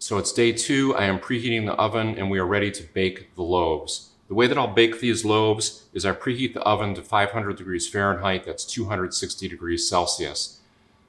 So it's day 2, I am preheating the oven and we are ready to bake the loaves. The way that I'll bake these loaves is I preheat the oven to 500 degrees Fahrenheit, that's 260 degrees Celsius.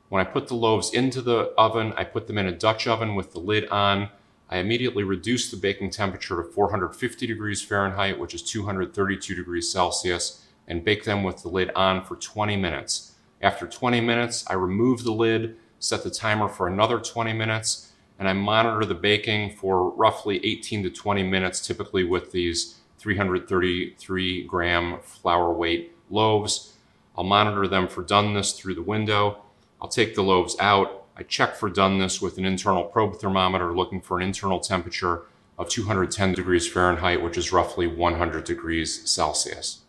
When I put the loaves into the oven, I put them in a Dutch oven with the lid on. I immediately reduce the baking temperature to 450 degrees Fahrenheit, which is 232 degrees Celsius, and bake them with the lid on for 20 minutes. After 20 minutes, I remove the lid, set the timer for another 20 minutes, and I monitor the baking for roughly 18 to 20 minutes, typically with these 333 gram flour weight loaves. I'll monitor them for doneness through the window. I'll take the loaves out. I check for doneness with an internal probe thermometer looking for an internal temperature of 210 degrees Fahrenheit, which is roughly 100 degrees Celsius.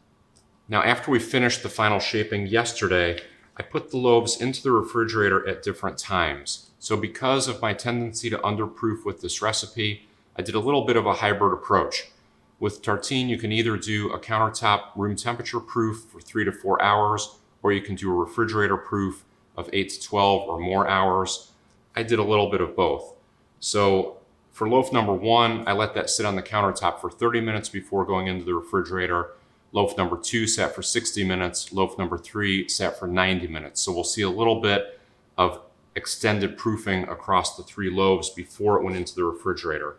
Now, after we finished the final shaping yesterday, I put the loaves into the refrigerator at different times. So because of my tendency to underproof with this recipe, I did a little bit of a hybrid approach. With tartine, you can either do a countertop room temperature proof for 3 to 4 hours, or you can do a refrigerator proof of 8 to 12 or more hours. I did a little bit of both. So for loaf number 1, I let that sit on the countertop for 30 minutes before going into the refrigerator. Loaf number 2 sat for 60 minutes. Loaf number 3 sat for 90 minutes. So we'll see a little bit of extended proofing across the 3 loaves before it went into the refrigerator.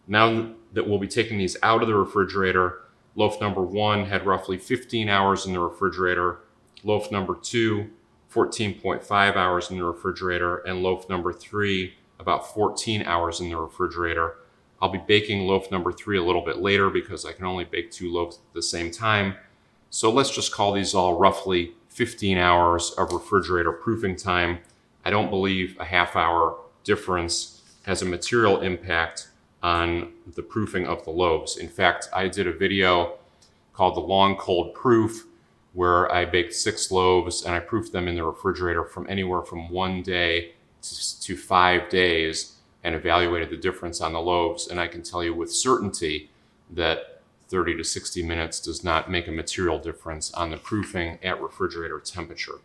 Now that we'll be taking these out of the refrigerator, loaf number 1 had roughly 15 hours in the refrigerator. Loaf number 2, 14.5 hours in the refrigerator, and loaf number 3, about 14 hours in the refrigerator. I'll be baking loaf number 3 a little bit later because I can only bake 2 loaves at the same time. So let's just call these all roughly 15 hours of refrigerator proofing time. I don't believe a half-hour difference has a material impact on the proofing of the loaves. In fact, I did a video called The Long Cold Proof where I baked 6 loaves and I proofed them in the refrigerator from anywhere from 1 day to 5 days and evaluated the difference on the loaves. And I can tell you with certainty that 30 to 60 minutes does not make a material difference on the proofing at refrigerator temperature.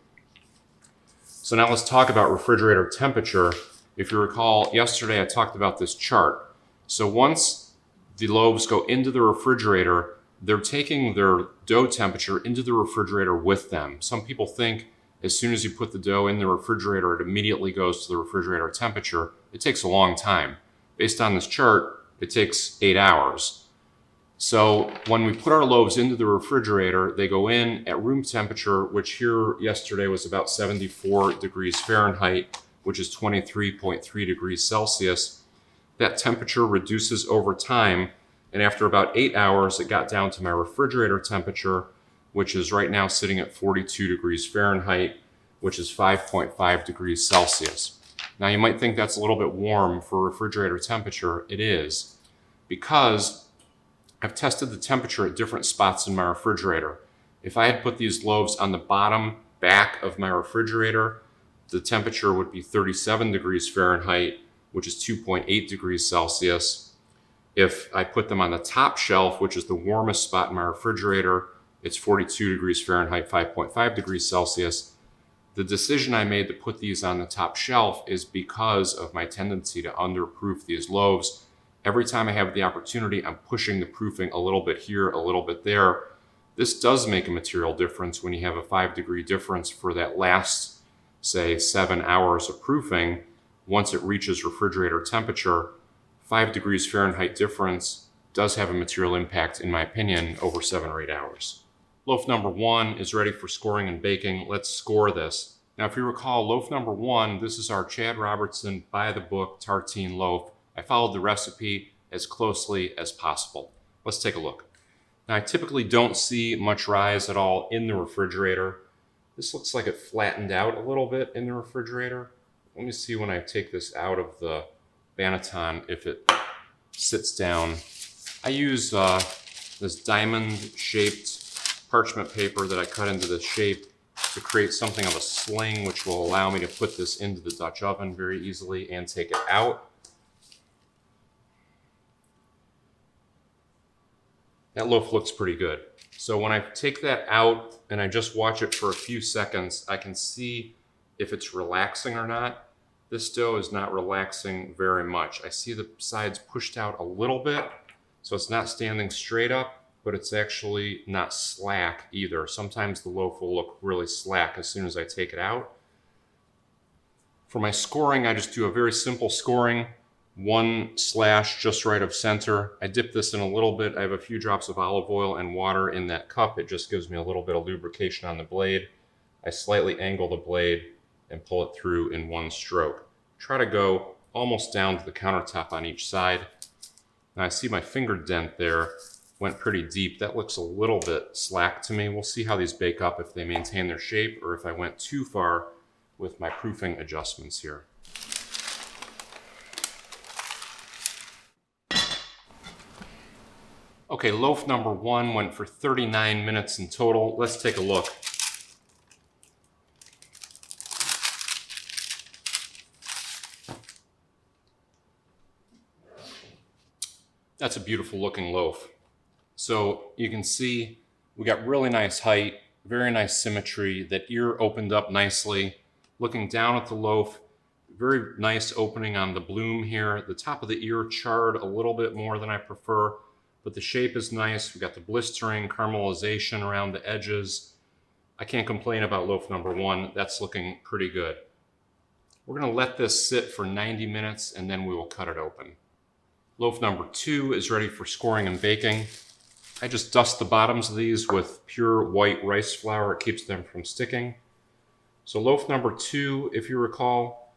So now let's talk about refrigerator temperature. If you recall, yesterday I talked about this chart. So once the loaves go into the refrigerator, they're taking their dough temperature into the refrigerator with them. Some people think as soon as you put the dough in the refrigerator, it immediately goes to the refrigerator temperature. It takes a long time. Based on this chart, it takes 8 hours. So when we put our loaves into the refrigerator, they go in at room temperature, which here yesterday was about 74 degrees Fahrenheit, which is 23.3 degrees Celsius. That temperature reduces over time, and after about 8 hours, it got down to my refrigerator temperature, which is right now sitting at 42 degrees Fahrenheit, which is 5.5 degrees Celsius. Now you might think that's a little bit warm for refrigerator temperature. It is, because I've tested the temperature at different spots in my refrigerator. If I had put these loaves on the bottom back of my refrigerator, the temperature would be 37 degrees Fahrenheit, which is 2.8 degrees Celsius. If I put them on the top shelf, which is the warmest spot in my refrigerator, it's 42 degrees Fahrenheit, 5.5 degrees Celsius. The decision I made to put these on the top shelf is because of my tendency to underproof these loaves. Every time I have the opportunity, I'm pushing the proofing a little bit here, a little bit there. This does make a material difference when you have a 5-degree difference for that last, say, 7 hours of proofing. Once it reaches refrigerator temperature, 5 degrees Fahrenheit difference does have a material impact, in my opinion, over 7 or 8 hours. Loaf number 1 is ready for scoring and baking. Let's score this. Now, if you recall, loaf number 1, this is our Chad Robertson by-the-book tartine loaf. I followed the recipe as closely as possible. Let's take a look. Now, I typically don't see much rise at all in the refrigerator. This looks like it flattened out a little bit in the refrigerator. Let me see when I take this out of the Banneton if it sits down. I use this diamond-shaped parchment paper that I cut into this shape to create something of a sling, which will allow me to put this into the Dutch oven very easily and take it out. That loaf looks pretty good. So when I take that out and I just watch it for a few seconds, I can see if it's relaxing or not. This dough is not relaxing very much. I see the sides pushed out a little bit, so it's not standing straight up, but it's actually not slack either. Sometimes the loaf will look really slack as soon as I take it out. For my scoring, I just do a very simple scoring. 1 slash just right of center. I dip this in a little bit. I have a few drops of olive oil and water in that cup. It just gives me a little bit of lubrication on the blade. I slightly angle the blade and pull it through in 1 stroke. Try to go almost down to the countertop on each side. Now I see my finger dent there went pretty deep. That looks a little bit slack to me. We'll see how these bake up, if they maintain their shape or if I went too far with my proofing adjustments here. Okay, loaf number 1 went for 39 minutes in total. Let's take a look. That's a beautiful looking loaf. So you can see we got really nice height, very nice symmetry. That ear opened up nicely. Looking down at the loaf, very nice opening on the bloom here. The top of the ear charred a little bit more than I prefer, but the shape is nice. We got the blistering, caramelization around the edges. I can't complain about loaf number 1. That's looking pretty good. We're going to let this sit for 90 minutes and then we will cut it open. Loaf number 2 is ready for scoring and baking. I just dust the bottoms of these with pure white rice flour. It keeps them from sticking. So loaf number 2, if you recall,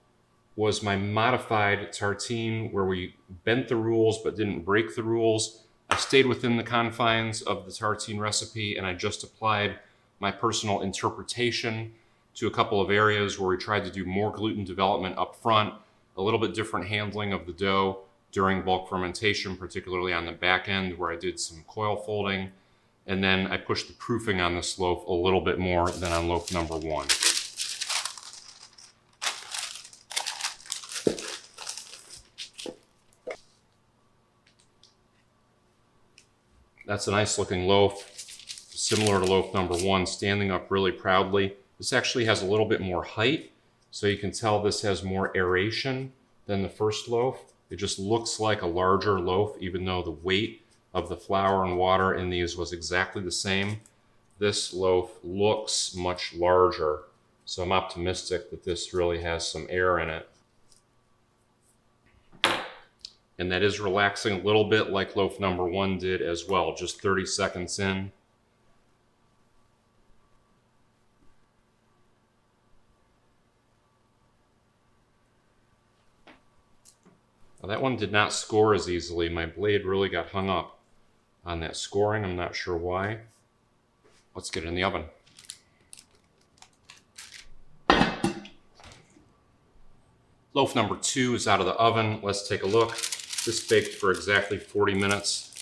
was my modified tartine where we bent the rules but didn't break the rules. I stayed within the confines of the tartine recipe and I just applied my personal interpretation to a couple of areas where we tried to do more gluten development up front, a little bit different handling of the dough during bulk fermentation, particularly on the back end where I did some coil folding, and then I pushed the proofing on this loaf a little bit more than on loaf number 1. That's a nice looking loaf, similar to loaf number 1, standing up really proudly. This actually has a little bit more height, so you can tell this has more aeration than the first loaf. It just looks like a larger loaf, even though the weight of the flour and water in these was exactly the same. This loaf looks much larger, so I'm optimistic that this really has some air in it. And that is relaxing a little bit like loaf number 1 did as well, just 30 seconds in. Now that one did not score as easily. My blade really got hung up on that scoring. I'm not sure why. Let's get it in the oven. Loaf number 2 is out of the oven. Let's take a look. This baked for exactly 40 minutes.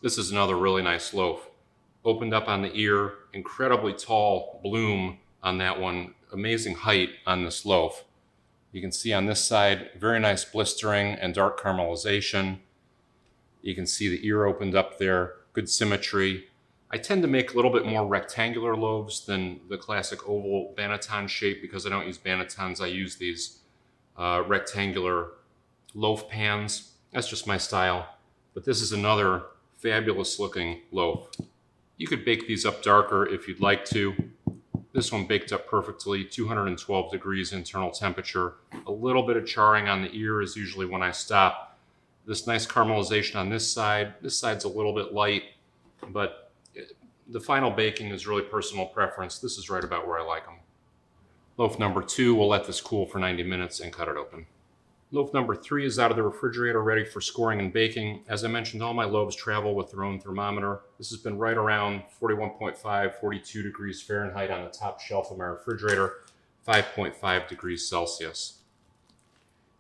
This is another really nice loaf. Opened up on the ear, incredibly tall bloom on that one. Amazing height on this loaf. You can see on this side, very nice blistering and dark caramelization. You can see the ear opened up there, good symmetry. I tend to make a little bit more rectangular loaves than the classic oval banneton shape because I don't use bannetons. I use these rectangular loaf pans. That's just my style. But this is another fabulous looking loaf. You could bake these up darker if you'd like to. This one baked up perfectly, 212 degrees internal temperature. A little bit of charring on the ear is usually when I stop. This nice caramelization on this side. This side's a little bit light, but the final baking is really personal preference. This is right about where I like them. Loaf number 2, we'll let this cool for 90 minutes and cut it open. Loaf number 3 is out of the refrigerator, ready for scoring and baking. As I mentioned, all my loaves travel with their own thermometer. This has been right around 41.5, 42 degrees Fahrenheit on the top shelf of my refrigerator, 5.5 degrees Celsius.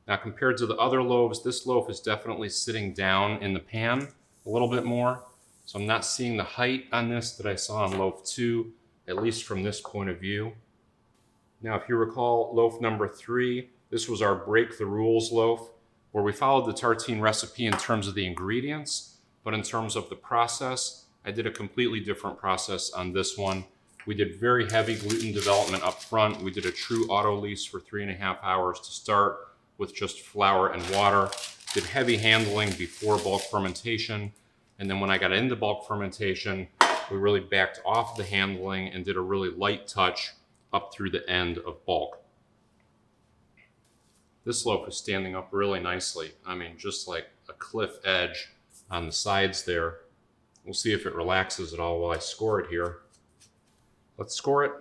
Now, compared to the other loaves, this loaf is definitely sitting down in the pan a little bit more. So I'm not seeing the height on this that I saw on loaf 2, at least from this point of view. Now, if you recall, loaf number 3, this was our break the rules loaf, where we followed the tartine recipe in terms of the ingredients, but in terms of the process, I did a completely different process on this one. We did very heavy gluten development up front. We did a true Autolyse for 3.5 hours to start with just flour and water. Did heavy handling before bulk fermentation. And then when I got into bulk fermentation, we really backed off the handling and did a really light touch up through the end of bulk. This loaf is standing up really nicely. I mean, just like a cliff edge on the sides there. We'll see if it relaxes at all while I score it here. Let's score it.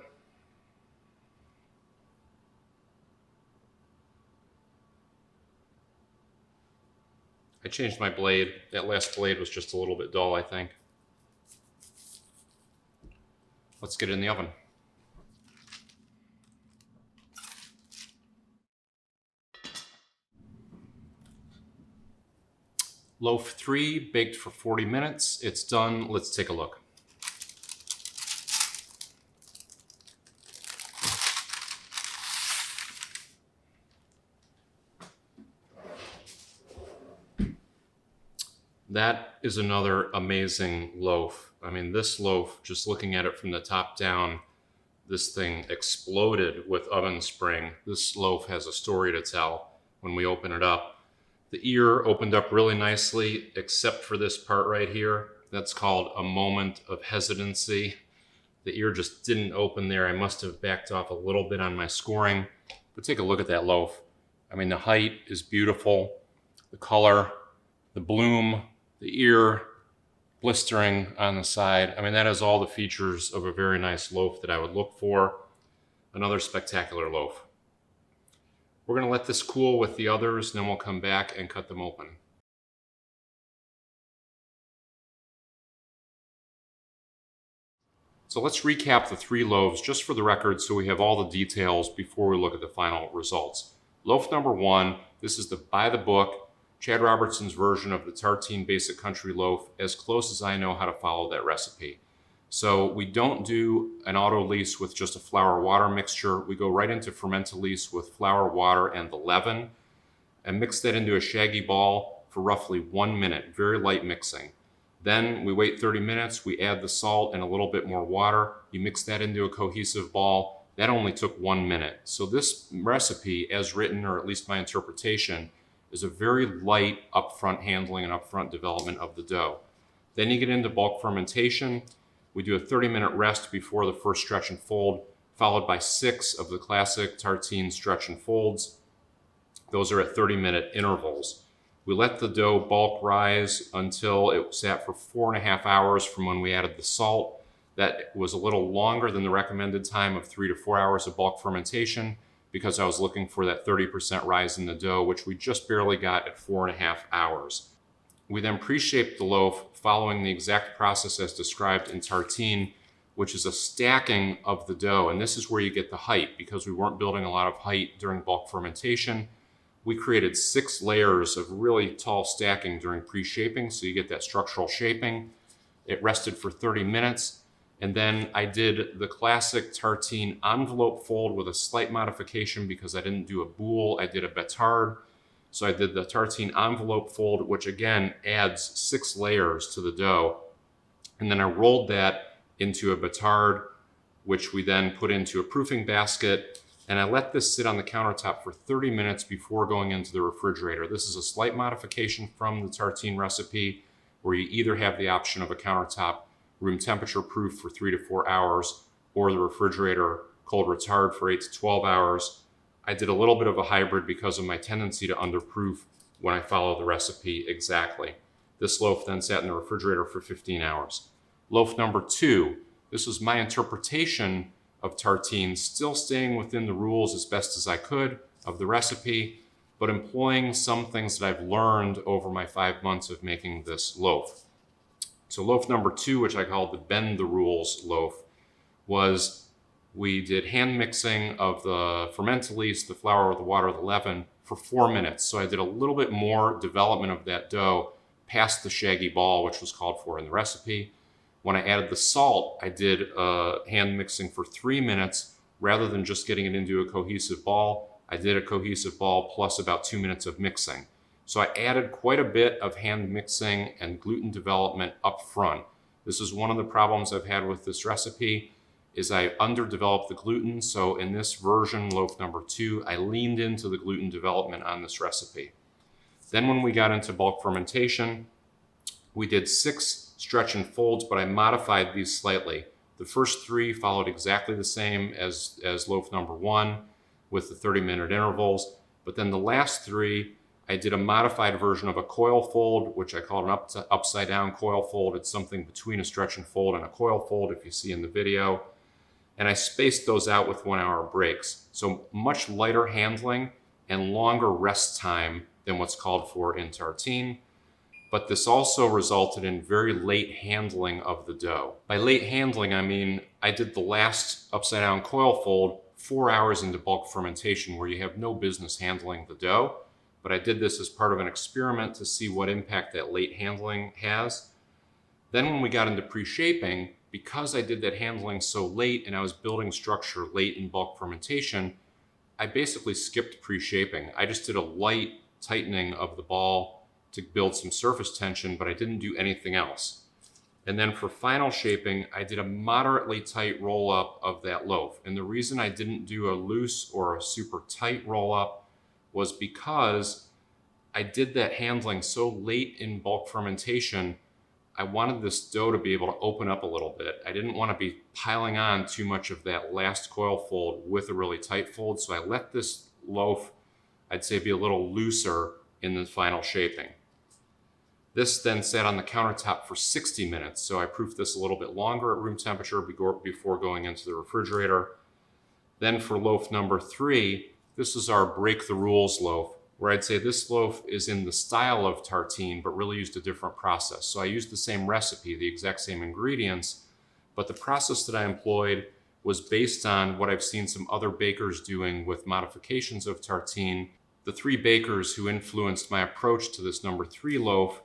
I changed my blade. That last blade was just a little bit dull, I think. Let's get it in the oven. Loaf 3 baked for 40 minutes. It's done. Let's take a look. That is another amazing loaf. I mean, this loaf, just looking at it from the top down, this thing exploded with oven spring. This loaf has a story to tell when we open it up. The ear opened up really nicely, except for this part right here. That's called a moment of hesitancy. The ear just didn't open there. I must have backed off a little bit on my scoring. But take a look at that loaf. I mean, the height is beautiful. The color, the bloom, the ear, blistering on the side. I mean, that has all the features of a very nice loaf that I would look for. Another spectacular loaf. We're going to let this cool with the others, and then we'll come back and cut them open. So let's recap the 3 loaves just for the record so we have all the details before we look at the final results. Loaf number 1, this is the by the book, Chad Robertson's version of the Tartine Basic Country Loaf, as close as I know how to follow that recipe. So we don't do an Autolyse with just a flour-water mixture. We go right into Fermentolyse with flour, water, and the leaven, and mix that into a shaggy ball for roughly 1 minute, very light mixing. Then we wait 30 minutes, we add the salt and a little bit more water. You mix that into a cohesive ball. That only took 1 minute. So this recipe, as written, or at least my interpretation, is a very light upfront handling and upfront development of the dough. Then you get into bulk fermentation. We do a 30-minute rest before the first stretch and fold, followed by 6 of the classic Tartine stretch and folds. Those are at 30-minute intervals. We let the dough bulk rise until it sat for 4.5 hours from when we added the salt. That was a little longer than the recommended time of 3 to 4 hours of bulk fermentation because I was looking for that 30% rise in the dough, which we just barely got at 4.5 hours. We then pre-shaped the loaf following the exact process as described in Tartine, which is a stacking of the dough. And this is where you get the height. Because we weren't building a lot of height during bulk fermentation, we created 6 layers of really tall stacking during pre-shaping, so you get that structural shaping. It rested for 30 minutes, and then I did the classic Tartine envelope fold with a slight modification because I didn't do a boule, I did a batard. So I did the Tartine envelope fold, which again adds 6 layers to the dough. And then I rolled that into a batard, which we then put into a proofing basket. And I let this sit on the countertop for 30 minutes before going into the refrigerator. This is a slight modification from the Tartine recipe, where you either have the option of a countertop room temperature proof for 3 to 4 hours, or the refrigerator cold retard for 8 to 12 hours. I did a little bit of a hybrid because of my tendency to underproof when I follow the recipe exactly. This loaf then sat in the refrigerator for 15 hours. Loaf number 2, this was my interpretation of Tartine, still staying within the rules as best as I could of the recipe, but employing some things that I've learned over my 5 months of making this loaf. So loaf number 2, which I called the bend the rules loaf, was we did hand mixing of the Fermentolyse, the flour, the water, the leaven for 4 minutes. So I did a little bit more development of that dough past the shaggy ball, which was called for in the recipe. When I added the salt, I did hand mixing for 3 minutes rather than just getting it into a cohesive ball. I did a cohesive ball plus about 2 minutes of mixing. So I added quite a bit of hand mixing and gluten development up front. This is one of the problems I've had with this recipe, is I underdeveloped the gluten. So in this version, loaf number 2, I leaned into the gluten development on this recipe. Then when we got into bulk fermentation, we did 6 stretch and folds, but I modified these slightly. The first 3 followed exactly the same as loaf number 1 with the 30-minute intervals. But then the last 3, I did a modified version of a coil fold, which I called an upside down coil fold. It's something between a stretch and fold and a coil fold, if you see in the video. And I spaced those out with 1-hour breaks. So much lighter handling and longer rest time than what's called for in tartine. But this also resulted in very late handling of the dough. By late handling, I mean I did the last upside down coil fold 4 hours into bulk fermentation, where you have no business handling the dough. But I did this as part of an experiment to see what impact that late handling has. Then when we got into pre-shaping, because I did that handling so late and I was building structure late in bulk fermentation, I basically skipped pre-shaping. I just did a light tightening of the ball to build some surface tension, but I didn't do anything else. And then for final shaping, I did a moderately tight roll up of that loaf. And the reason I didn't do a loose or a super tight roll up was because I did that handling so late in bulk fermentation. I wanted this dough to be able to open up a little bit. I didn't want to be piling on too much of that last coil fold with a really tight fold. So I let this loaf, I'd say, be a little looser in the final shaping. This then sat on the countertop for 60 minutes. So I proofed this a little bit longer at room temperature before going into the refrigerator. Then for loaf number 3, this is our break the rules loaf, where I'd say this loaf is in the style of tartine, but really used a different process. So I used the same recipe, the exact same ingredients, but the process that I employed was based on what I've seen some other bakers doing with modifications of tartine. The 3 bakers who influenced my approach to this number 3 loaf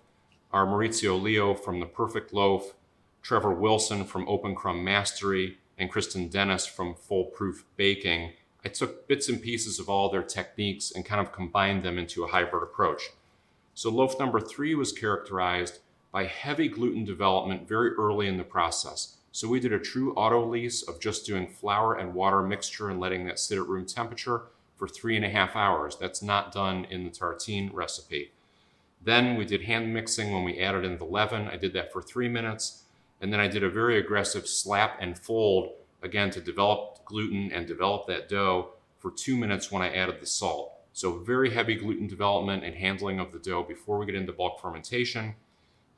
are Maurizio Leo from The Perfect Loaf, Trevor Wilson from Open Crumb Mastery, and Kristen Dennis from Foolproof Baking. I took bits and pieces of all their techniques and kind of combined them into a hybrid approach. So loaf number 3 was characterized by heavy gluten development very early in the process. So we did a true Autolyse of just doing flour and water mixture and letting that sit at room temperature for 3.5 hours. That's not done in the tartine recipe. Then we did hand mixing when we added in the leaven. I did that for 3 minutes. And then I did a very aggressive slap and fold, again, to develop gluten and develop that dough for 2 minutes when I added the salt. So very heavy gluten development and handling of the dough before we get into bulk fermentation.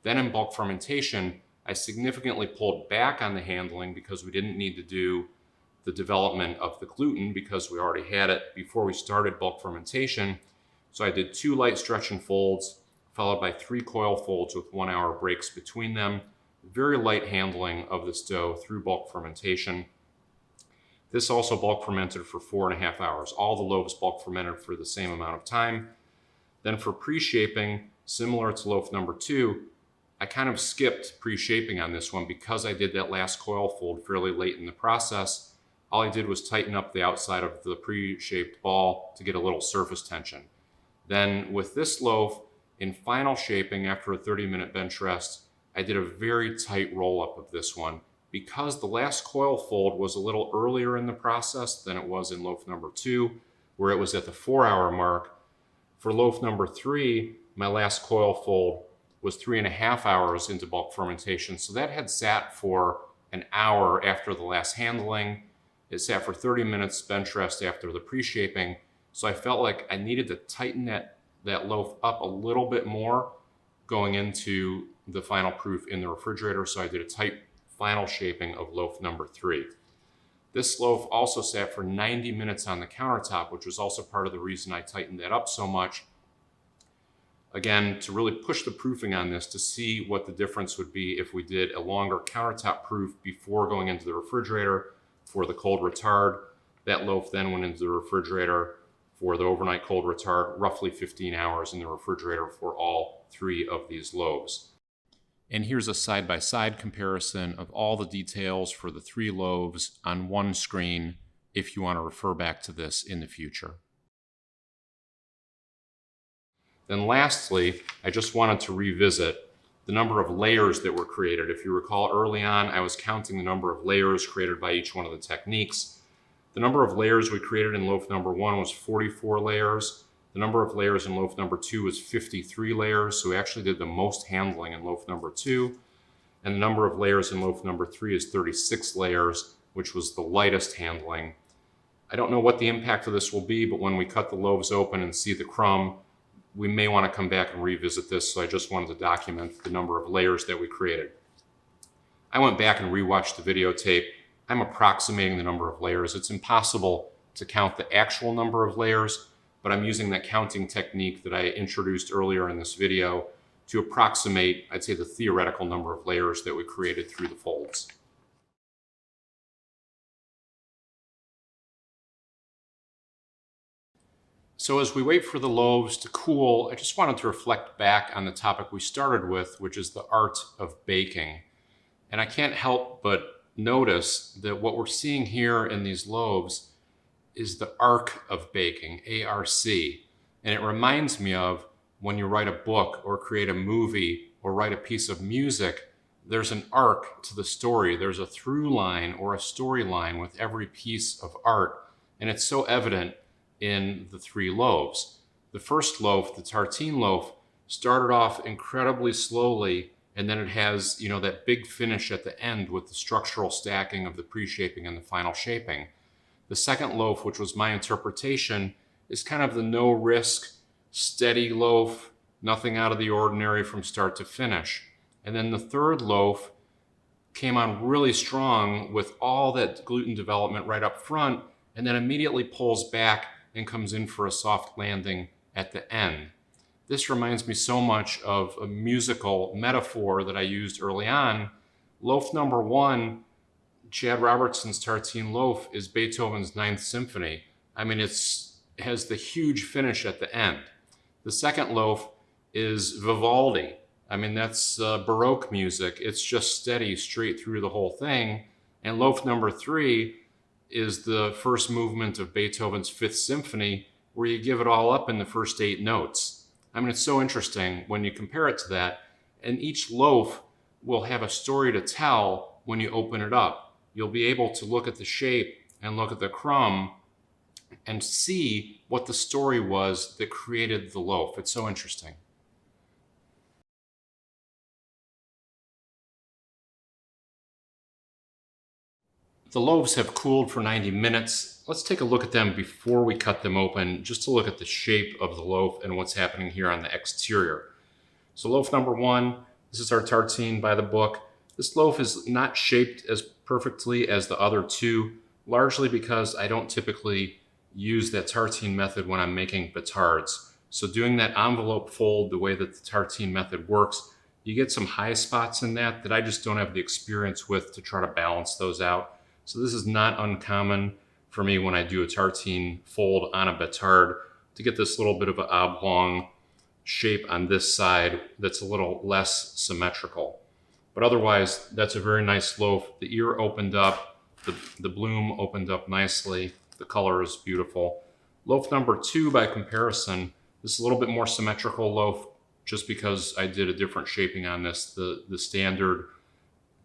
Then in bulk fermentation, I significantly pulled back on the handling because we didn't need to do the development of the gluten because we already had it before we started bulk fermentation. So I did 2 light stretch and folds, followed by 3 coil folds with 1-hour breaks between them. Very light handling of this dough through bulk fermentation. This also bulk fermented for 4.5 hours. All the loaves bulk fermented for the same amount of time. Then for pre-shaping, similar to loaf number 2, I kind of skipped pre-shaping on this one because I did that last coil fold fairly late in the process. All I did was tighten up the outside of the pre-shaped ball to get a little surface tension. Then with this loaf, in final shaping after a 30-minute bench rest, I did a very tight roll-up of this one because the last coil fold was a little earlier in the process than it was in loaf number 2, where it was at the 4-hour mark. For loaf number 3, my last coil fold was 3.5 hours into bulk fermentation. So that had sat for an hour after the last handling. It sat for 30 minutes bench rest after the pre-shaping. So I felt like I needed to tighten that loaf up a little bit more going into the final proof in the refrigerator. So I did a tight final shaping of loaf number 3. This loaf also sat for 90 minutes on the countertop, which was also part of the reason I tightened that up so much. Again, to really push the proofing on this to see what the difference would be if we did a longer countertop proof before going into the refrigerator for the cold retard. That loaf then went into the refrigerator for the overnight cold retard, roughly 15 hours in the refrigerator for all 3 of these loaves. And here's a side-by-side comparison of all the details for the 3 loaves on one screen if you want to refer back to this in the future. Then lastly, I just wanted to revisit the number of layers that were created. If you recall early on, I was counting the number of layers created by each one of the techniques. The number of layers we created in loaf number 1 was 44 layers. The number of layers in loaf number 2 was 53 layers, so we actually did the most handling in loaf number 2. And the number of layers in loaf number 3 is 36 layers, which was the lightest handling. I don't know what the impact of this will be, but when we cut the loaves open and see the crumb, we may want to come back and revisit this, so I just wanted to document the number of layers that we created. I went back and rewatched the videotape. I'm approximating the number of layers. It's impossible to count the actual number of layers, but I'm using that counting technique that I introduced earlier in this video to approximate, I'd say, the theoretical number of layers that we created through the folds. So as we wait for the loaves to cool, I just wanted to reflect back on the topic we started with, which is the art of baking. And I can't help but notice that what we're seeing here in these loaves is the arc of baking, A-R-C. And it reminds me of when you write a book or create a movie or write a piece of music, there's an arc to the story. There's a through line or a storyline with every piece of art. And it's so evident in the 3 loaves. The first loaf, the tartine loaf, started off incredibly slowly, and then it has, that big finish at the end with the structural stacking of the pre-shaping and the final shaping. The second loaf, which was my interpretation, is kind of the no-risk, steady loaf, nothing out of the ordinary from start to finish. And then the third loaf came on really strong with all that gluten development right up front, and then immediately pulls back and comes in for a soft landing at the end. This reminds me so much of a musical metaphor that I used early on. Loaf number 1, Chad Robertson's Tartine loaf, is Beethoven's 9th Symphony. I mean, it has the huge finish at the end. The second loaf is Vivaldi. I mean, that's Baroque music. It's just steady straight through the whole thing. And loaf number 3 is the first movement of Beethoven's 5th Symphony, where you give it all up in the first 8 notes. I mean, it's so interesting when you compare it to that. And each loaf will have a story to tell when you open it up. You'll be able to look at the shape and look at the crumb and see what the story was that created the loaf. It's so interesting. The loaves have cooled for 90 minutes. Let's take a look at them before we cut them open, just to look at the shape of the loaf and what's happening here on the exterior. So loaf number 1, this is our tartine by the book. This loaf is not shaped as perfectly as the other 2, largely because I don't typically use that tartine method when I'm making batards. So doing that envelope fold the way that the tartine method works, you get some high spots in that I just don't have the experience with to try to balance those out. So this is not uncommon for me when I do a tartine fold on a batard to get this little bit of an oblong shape on this side that's a little less symmetrical. But otherwise, that's a very nice loaf. The ear opened up, the bloom opened up nicely. The color is beautiful. Loaf number 2, by comparison, this is a little bit more symmetrical loaf just because I did a different shaping on this. The standard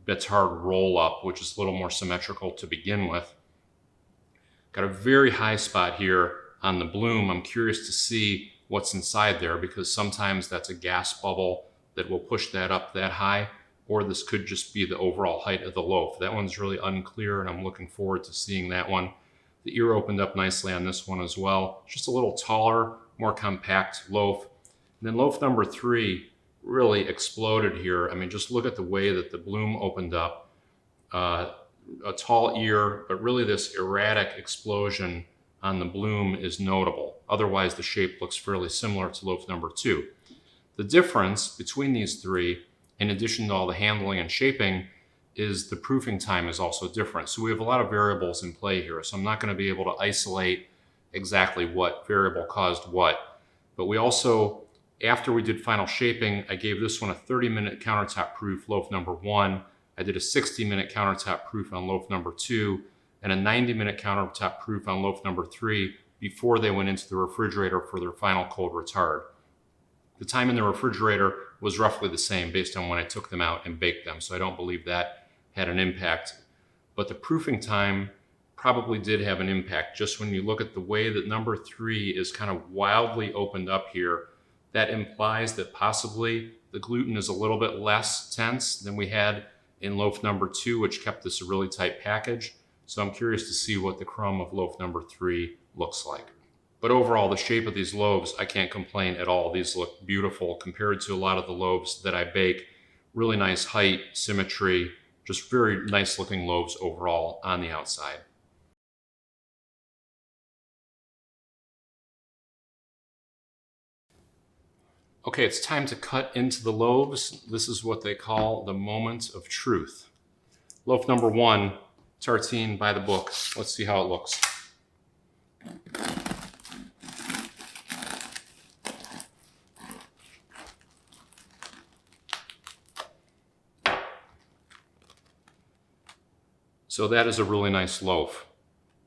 Batard roll up, which is a little more symmetrical to begin with. Got a very high spot here on the bloom. I'm curious to see what's inside there because sometimes that's a gas bubble that will push that up that high, or this could just be the overall height of the loaf. That one's really unclear and I'm looking forward to seeing that one. The ear opened up nicely on this one as well. Just a little taller, more compact loaf. And then loaf number 3 really exploded here. I mean, just look at the way that the bloom opened up. A tall ear, but really this erratic explosion on the bloom is notable. Otherwise, the shape looks fairly similar to loaf number 2. The difference between these 3, in addition to all the handling and shaping, is the proofing time is also different. So we have a lot of variables in play here. So I'm not going to be able to isolate exactly what variable caused what. But we also, after we did final shaping, I gave this one a 30-minute countertop proof, loaf number 1. I did a 60-minute countertop proof on loaf number 2 and a 90-minute countertop proof on loaf number 3 before they went into the refrigerator for their final cold retard. The time in the refrigerator was roughly the same based on when I took them out and baked them, so I don't believe that had an impact. But the proofing time probably did have an impact. Just when you look at the way that number 3 is kind of wildly opened up here, that implies that possibly the gluten is a little bit less tense than we had in loaf number 2, which kept this a really tight package. So I'm curious to see what the crumb of loaf number 3 looks like. But overall, the shape of these loaves, I can't complain at all. These look beautiful compared to a lot of the loaves that I bake. Really nice height, symmetry, just very nice looking loaves overall on the outside. Okay, it's time to cut into the loaves. This is what they call the moment of truth. Loaf number 1, Tartine by the book. Let's see how it looks. So that is a really nice loaf.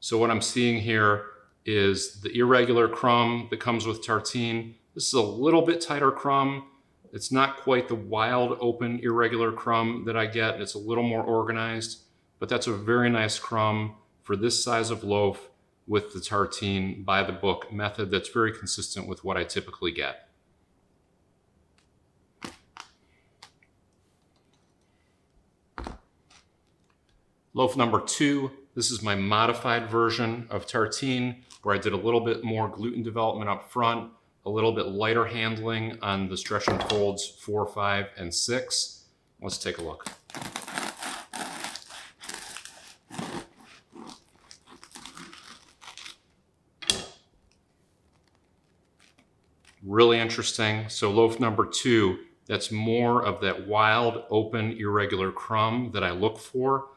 So what I'm seeing here is the irregular crumb that comes with Tartine. This is a little bit tighter crumb. It's not quite the wild, open, irregular crumb that I get. It's a little more organized, but that's a very nice crumb for this size of loaf with the Tartine by the book method that's very consistent with what I typically get. Loaf number 2, this is my modified version of Tartine, where I did a little bit more gluten development up front, a little bit lighter handling on the stretch and folds 4, 5, and 6. Let's take a look. Really interesting. So loaf number 2, that's more of that wild, open, irregular crumb that I look for.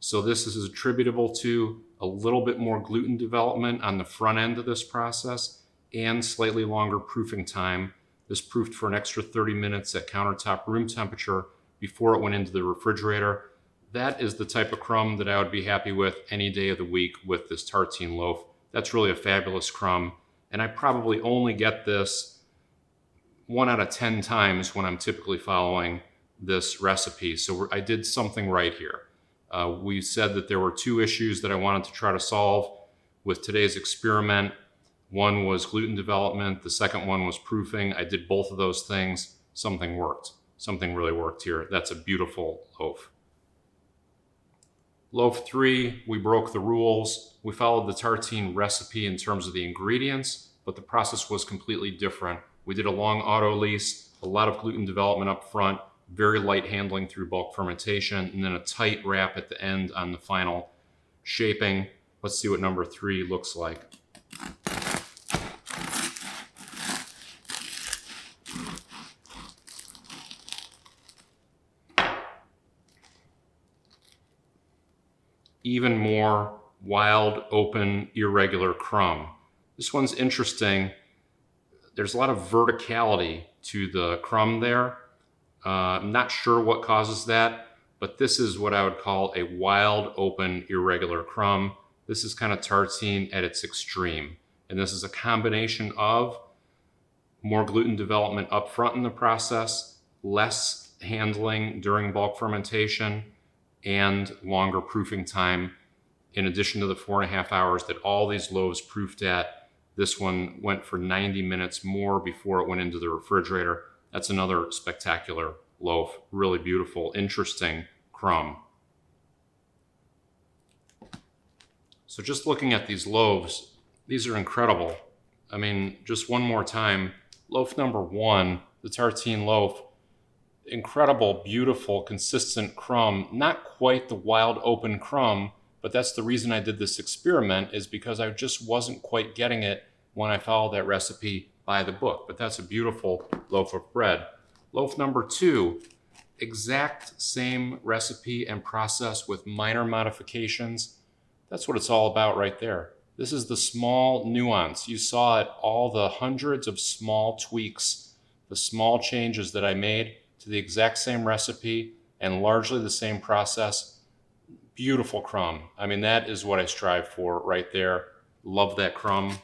So this is attributable to a little bit more gluten development on the front end of this process and slightly longer proofing time. This proofed for an extra 30 minutes at countertop room temperature before it went into the refrigerator. That is the type of crumb that I would be happy with any day of the week with this Tartine loaf. That's really a fabulous crumb. And I probably only get this 1 out of 10 times when I'm typically following this recipe. So I did something right here. We said that there were 2 issues that I wanted to try to solve with today's experiment. One was gluten development. The second one was proofing. I did both of those things. Something worked. Something really worked here. That's a beautiful loaf. Loaf 3, we broke the rules. We followed the Tartine recipe in terms of the ingredients, but the process was completely different. We did a long Autolyse, a lot of gluten development up front, very light handling through bulk fermentation, and then a tight wrap at the end on the final shaping. Let's see what number 3 looks like. Even more wild, open, irregular crumb. This one's interesting. There's a lot of verticality to the crumb there. I'm not sure what causes that, but this is what I would call a wild, open, irregular crumb. This is kind of Tartine at its extreme. And this is a combination of more gluten development up front in the process, less handling during bulk fermentation, and longer proofing time, in addition to the 4.5 hours that all these loaves proofed at. This one went for 90 minutes more before it went into the refrigerator. That's another spectacular loaf. Really beautiful, interesting crumb. So just looking at these loaves, these are incredible. I mean, just one more time, loaf number 1, the Tartine loaf, incredible, beautiful, consistent crumb. Not quite the wild open crumb, but that's the reason I did this experiment, is because I just wasn't quite getting it when I followed that recipe by the book. But that's a beautiful loaf of bread. Loaf number 2, exact same recipe and process with minor modifications. That's what it's all about right there. This is the small nuance. You saw it, all the hundreds of small tweaks, the small changes that I made to the exact same recipe and largely the same process. Beautiful crumb. I mean, that is what I strive for right there. Love that crumb.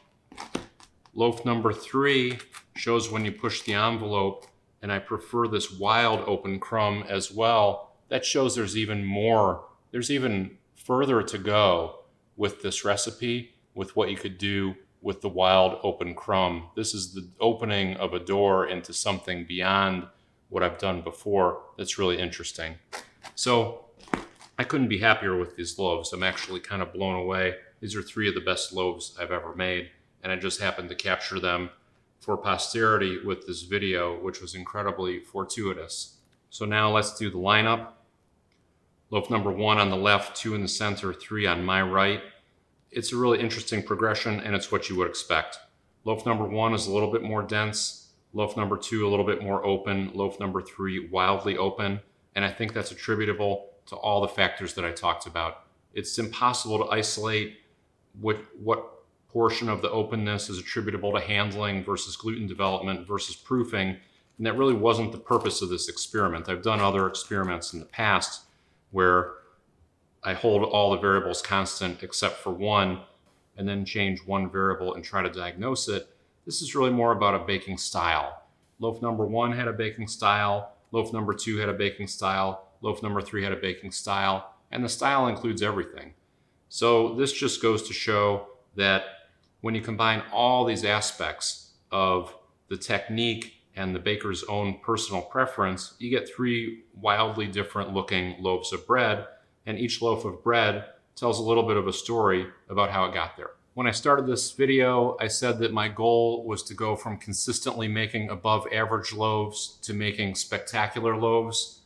Loaf number 3, shows when you push the envelope, and I prefer this wild open crumb as well. That shows there's even more, there's even further to go with this recipe, with what you could do with the wild open crumb. This is the opening of a door into something beyond what I've done before. That's really interesting. So I couldn't be happier with these loaves. I'm actually kind of blown away. These are 3 of the best loaves I've ever made, and I just happened to capture them for posterity with this video, which was incredibly fortuitous. So now let's do the lineup. Loaf number 1 on the left, 2 in the center, 3 on my right. It's a really interesting progression, and it's what you would expect. Loaf number 1 is a little bit more dense. Loaf number 2 a little bit more open. Loaf number 3 wildly open. And I think that's attributable to all the factors that I talked about. It's impossible to isolate what portion of the openness is attributable to handling versus gluten development versus proofing. And that really wasn't the purpose of this experiment. I've done other experiments in the past where I hold all the variables constant except for one, and then change one variable and try to diagnose it. This is really more about a baking style. Loaf number 1 had a baking style. Loaf number 2 had a baking style. Loaf number 3 had a baking style. And the style includes everything. So this just goes to show that when you combine all these aspects of the technique and the baker's own personal preference, you get 3 wildly different looking loaves of bread, and each loaf of bread tells a little bit of a story about how it got there. When I started this video, I said that my goal was to go from consistently making above average loaves to making spectacular loaves.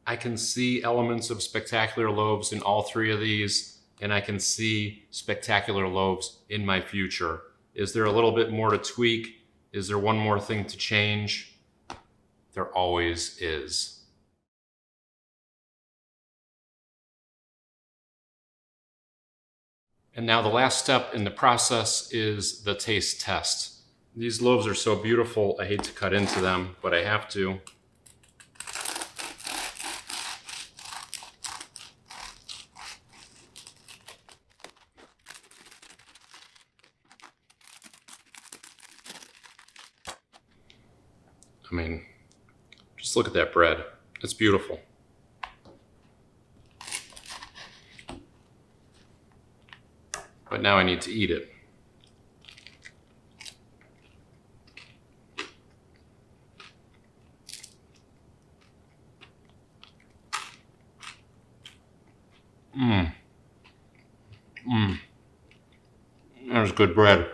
I can see elements of spectacular loaves in all 3 of these, and I can see spectacular loaves in my future. Is there a little bit more to tweak? Is there one more thing to change? There always is. And now the last step in the process is the taste test. These loaves are so beautiful, I hate to cut into them, but I have to. I mean, just look at that bread. It's beautiful. But now I need to eat it. There's good bread.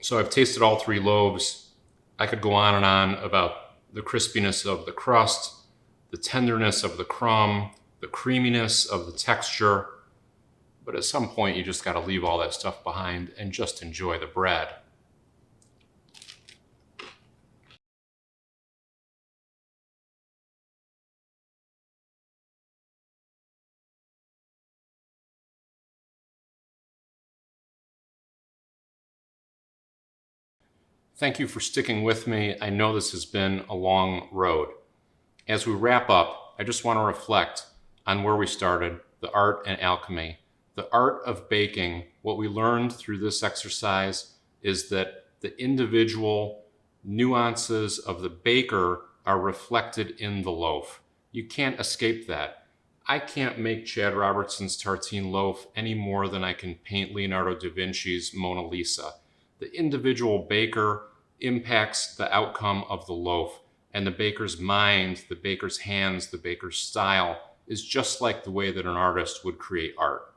So I've tasted all 3 loaves. I could go on and on about the crispiness of the crust, the tenderness of the crumb, the creaminess of the texture. But at some point, you just got to leave all that stuff behind and just enjoy the bread. Thank you for sticking with me. I know this has been a long road. As we wrap up, I just want to reflect on where we started, the art and alchemy. The art of baking, what we learned through this exercise is that the individual nuances of the baker are reflected in the loaf. You can't escape that. I can't make Chad Robertson's tartine loaf any more than I can paint Leonardo da Vinci's Mona Lisa. The individual baker impacts the outcome of the loaf, and the baker's mind, the baker's hands, the baker's style is just like the way that an artist would create art.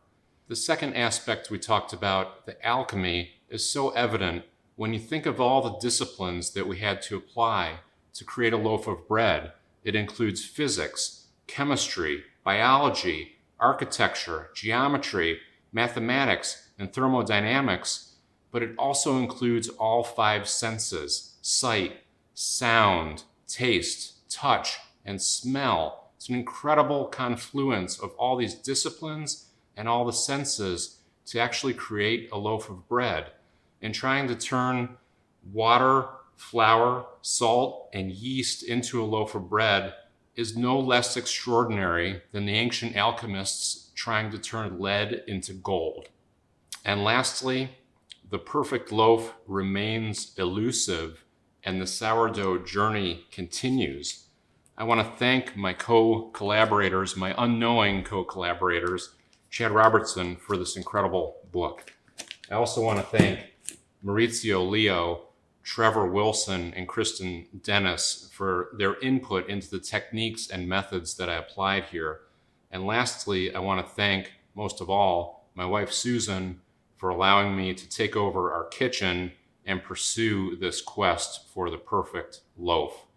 The second aspect we talked about, the alchemy, is so evident when you think of all the disciplines that we had to apply to create a loaf of bread. It includes physics, chemistry, biology, architecture, geometry, mathematics, and thermodynamics, but it also includes all 5 senses: sight, sound, taste, touch, and smell. It's an incredible confluence of all these disciplines and all the senses to actually create a loaf of bread. And trying to turn water, flour, salt, and yeast into a loaf of bread is no less extraordinary than the ancient alchemists trying to turn lead into gold. And lastly, the perfect loaf remains elusive and the sourdough journey continues. I want to thank my co-collaborators, my unknowing co-collaborators, Chad Robertson, for this incredible book. I also want to thank Maurizio Leo, Trevor Wilson, and Kristen Dennis for their input into the techniques and methods that I applied here. And lastly, I want to thank, most of all, my wife Susan for allowing me to take over our kitchen and pursue this quest for the perfect loaf.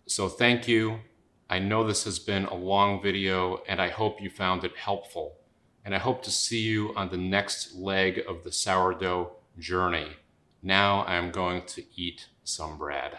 So thank you. I know this has been a long video, and I hope you found it helpful. And I hope to see you on the next leg of the sourdough journey. Now I am going to eat some bread.